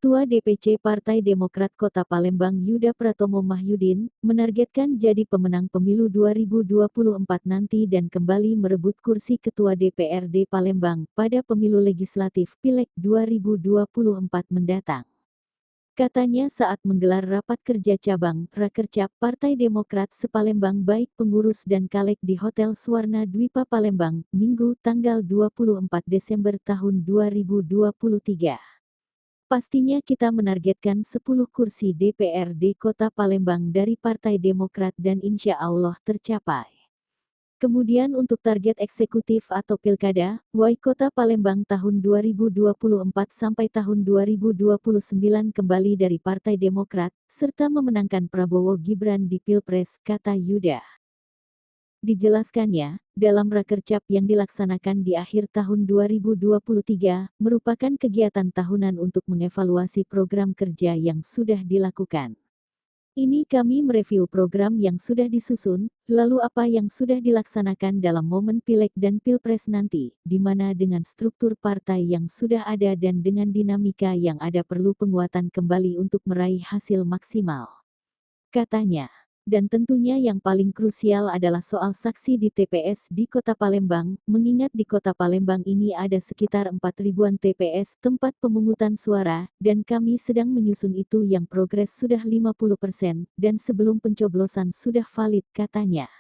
Ketua DPC Partai Demokrat Kota Palembang Yuda Pratomo Mahyudin, menargetkan jadi pemenang pemilu 2024 nanti dan kembali merebut kursi Ketua DPRD Palembang pada pemilu legislatif Pileg 2024 mendatang. Katanya saat menggelar rapat kerja cabang, Rakercap Partai Demokrat se-Palembang baik pengurus dan caleg di Hotel Suwarna Dwipa Palembang, Minggu tanggal 24 Desember tahun 2023. Pastinya kita menargetkan 10 kursi DPRD Kota Palembang dari Partai Demokrat dan insya Allah tercapai. Kemudian untuk target eksekutif atau pilkada, Wali Kota Palembang tahun 2024 sampai tahun 2029 kembali dari Partai Demokrat, serta memenangkan Prabowo Gibran di Pilpres, kata Yuda. Dijelaskannya, dalam Rakercap yang dilaksanakan di akhir tahun 2023, merupakan kegiatan tahunan untuk mengevaluasi program kerja yang sudah dilakukan. Ini kami mereview program yang sudah disusun, lalu apa yang sudah dilaksanakan dalam momen Pileg dan Pilpres nanti, di mana dengan struktur partai yang sudah ada dan dengan dinamika yang ada perlu penguatan kembali untuk meraih hasil maksimal. Katanya. Dan tentunya yang paling krusial adalah soal saksi di TPS di Kota Palembang, mengingat di Kota Palembang ini ada sekitar 4.000-an TPS tempat pemungutan suara, dan kami sedang menyusun itu yang progres sudah 50%, dan sebelum pencoblosan sudah valid, katanya.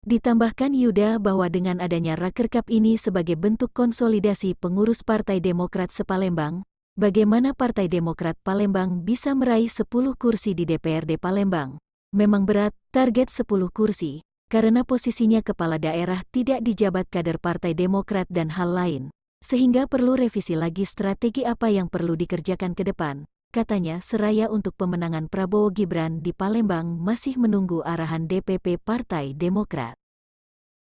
Ditambahkan Yuda bahwa dengan adanya Rakercap ini sebagai bentuk konsolidasi pengurus Partai Demokrat se-Palembang, bagaimana Partai Demokrat Palembang bisa meraih 10 kursi di DPRD Palembang? Memang berat, target 10 kursi, karena posisinya kepala daerah tidak dijabat kader Partai Demokrat dan hal lain, sehingga perlu revisi lagi strategi apa yang perlu dikerjakan ke depan, katanya seraya untuk pemenangan Prabowo Gibran di Palembang masih menunggu arahan DPP Partai Demokrat.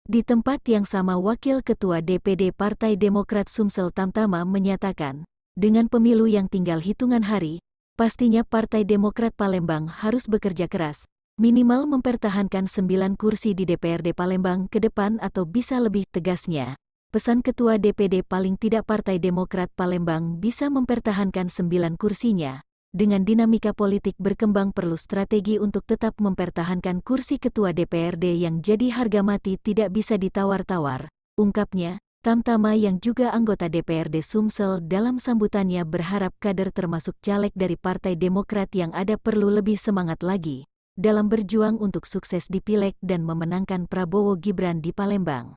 Di tempat yang sama Wakil Ketua DPD Partai Demokrat Sumsel Tamtama menyatakan, dengan pemilu yang tinggal hitungan hari, pastinya Partai Demokrat Palembang harus bekerja keras, minimal mempertahankan 9 kursi di DPRD Palembang ke depan atau bisa lebih tegasnya. Pesan Ketua DPD paling tidak Partai Demokrat Palembang bisa mempertahankan 9 kursinya. Dengan dinamika politik berkembang perlu strategi untuk tetap mempertahankan kursi Ketua DPRD yang jadi harga mati tidak bisa ditawar-tawar, ungkapnya. Tamtama yang juga anggota DPRD Sumsel dalam sambutannya berharap kader termasuk caleg dari Partai Demokrat yang ada perlu lebih semangat lagi dalam berjuang untuk sukses di Pileg dan memenangkan Prabowo Gibran di Palembang.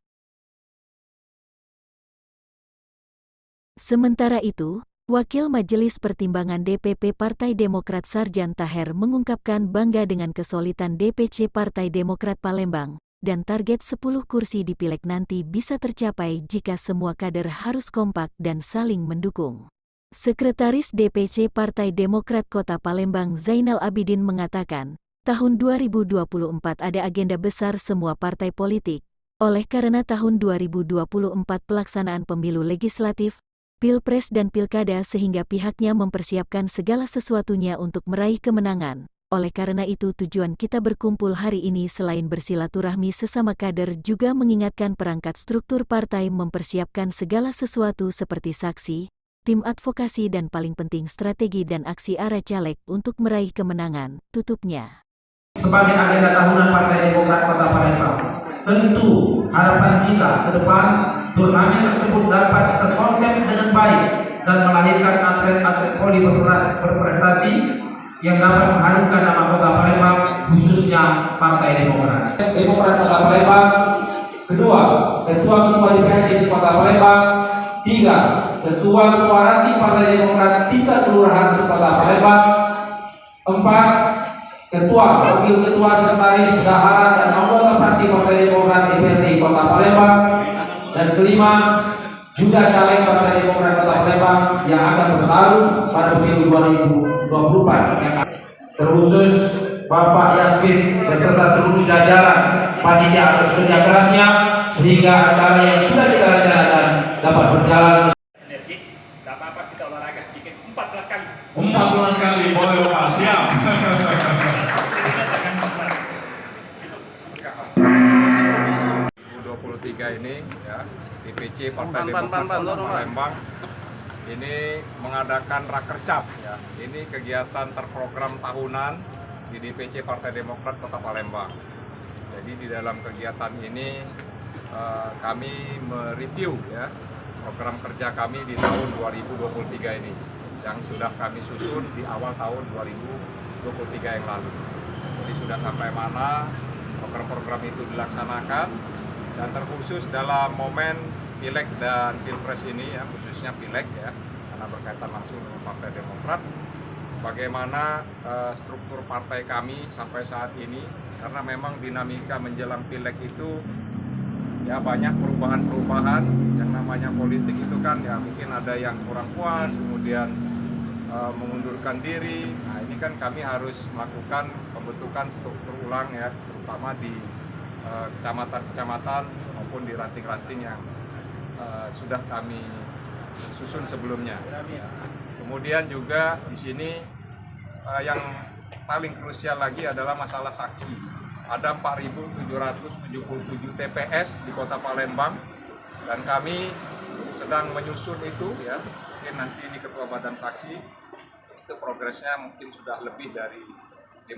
Sementara itu, Wakil Majelis Pertimbangan DPP Partai Demokrat Sarjan Taher mengungkapkan bangga dengan kesolidan DPC Partai Demokrat Palembang, dan target 10 kursi di Pileg nanti bisa tercapai jika semua kader harus kompak dan saling mendukung. Sekretaris DPC Partai Demokrat Kota Palembang Zainal Abidin mengatakan, tahun 2024 ada agenda besar semua partai politik, oleh karena tahun 2024 pelaksanaan pemilu legislatif, Pilpres dan Pilkada sehingga pihaknya mempersiapkan segala sesuatunya untuk meraih kemenangan. Oleh karena itu tujuan kita berkumpul hari ini selain bersilaturahmi sesama kader juga mengingatkan perangkat struktur partai mempersiapkan segala sesuatu seperti saksi, tim advokasi dan paling penting strategi dan aksi arah caleg untuk meraih kemenangan, tutupnya. Sebagai agenda tahunan Partai Demokrat Kota Palembang, tentu harapan kita ke depan turnamen tersebut dapat terkonsep dengan baik dan melahirkan atlet-atlet voli berprestasi yang dapat mengharumkan nama Kota Palembang, khususnya Partai Demokrat. Demokrat Kota Palembang. Kedua, Ketua-Ketua DPC Kota Palembang. 3, Ketua-Ketua Ranting Partai Demokrat tingkat kelurahan Kota Palembang. 4, Ketua, Wakil Ketua, Sekretaris, Bendahara dan anggota fraksi Partai Demokrat DPRD Kota Palembang. Dan kelima, juga caleg Partai Demokrat Kota Palembang yang akan bertarung pada pemilu 2024. Terkhusus Bapak Yasmin beserta seluruh jajaran panitia atas kerja kerasnya sehingga acara yang sudah kita rencanakan dapat berjalan. Energi, tak apa-apa kita olahraga sedikit 14 kali. 14 kali boleh Pak, siap. 2023 ini ya DPC Partai Demokrat Kota Palembang ini mengadakan Rakercap ya. Ini kegiatan terprogram tahunan di DPC Partai Demokrat Kota Palembang. Jadi di dalam kegiatan ini kami mereview ya program kerja kami di tahun 2023 ini yang sudah kami susun di awal tahun 2023 yang lalu. Jadi sudah sampai mana program-program itu dilaksanakan, dan terkhusus dalam momen Pileg dan Pilpres ini ya, khususnya Pileg ya, karena berkaitan langsung dengan Partai Demokrat, bagaimana struktur partai kami sampai saat ini, karena memang dinamika menjelang Pileg itu ya banyak perubahan-perubahan. Yang namanya politik itu kan ya mungkin ada yang kurang puas, kemudian mengundurkan diri. Nah ini kan kami harus melakukan pembentukan struktur ulang ya, terutama di kecamatan-kecamatan maupun di ranting-ranting yang sudah kami susun sebelumnya. Kemudian juga di sini yang paling krusial lagi adalah masalah saksi. Ada 4.777 TPS di Kota Palembang, dan kami sedang menyusun itu ya. Mungkin nanti di Ketua Badan Saksi itu progresnya mungkin sudah lebih dari 50%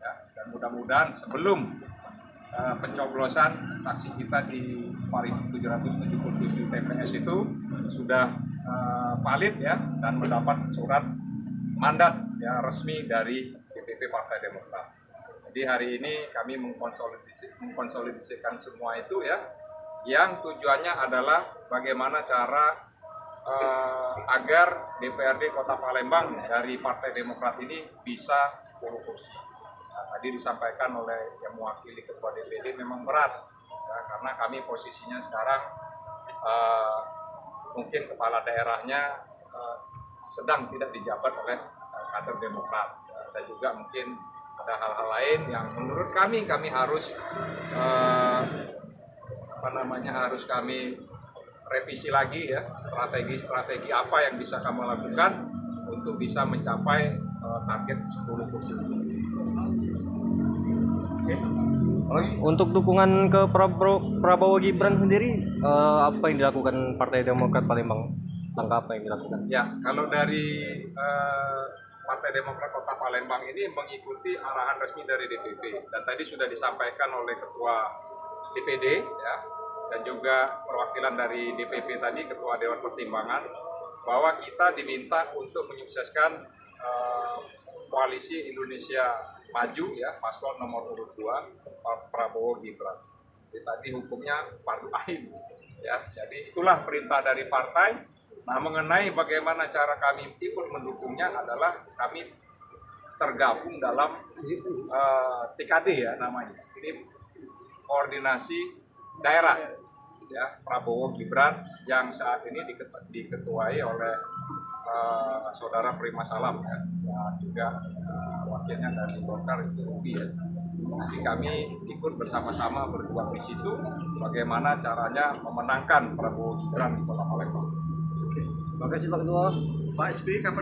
ya, dan mudah-mudahan sebelum pencoblosan saksi kita di 4.777 TPS itu sudah valid ya, dan mendapat surat mandat ya resmi dari DPP Partai Demokrat. Jadi hari ini kami mengkonsolidasikan semua itu ya, yang tujuannya adalah bagaimana cara agar DPRD Kota Palembang dari Partai Demokrat ini bisa 10 kursi. Nah, tadi disampaikan oleh yang mewakili Ketua DPD memang berat ya, karena kami posisinya sekarang mungkin kepala daerahnya sedang tidak dijabat oleh kader Demokrat ya, dan juga mungkin ada hal-hal lain yang menurut kami harus harus kami revisi lagi ya, strategi apa yang bisa kami lakukan untuk bisa mencapai target 10 kursi. Oke. Untuk dukungan ke Prabowo Gibran sendiri, apa yang dilakukan Partai Demokrat Palembang? Langkah apa yang dilakukan? Ya, kalau dari Partai Demokrat Kota Palembang ini mengikuti arahan resmi dari DPP, dan tadi sudah disampaikan oleh Ketua DPD ya, dan juga perwakilan dari DPP tadi, Ketua Dewan Pertimbangan, bahwa kita diminta untuk menyukseskan koalisi Indonesia Maju ya, paslon nomor urut 2 Prabowo Gibran. Jadi tadi hukumnya fardu ain ya. Jadi itulah perintah dari partai. Nah, mengenai bagaimana cara kami ikut mendukungnya adalah kami tergabung dalam TKD ya namanya. Ini koordinasi daerah ya, Prabowo Gibran yang saat ini diketuai oleh Saudara Prima Salam ya, dan juga wakilnya dari Golkar itu Rubi ya. Jadi kami ikut bersama-sama berjuang di situ bagaimana caranya memenangkan Prabowo Gibran di Kota Palembang. Terima kasih Pak Ketua. Pak SBY kapan?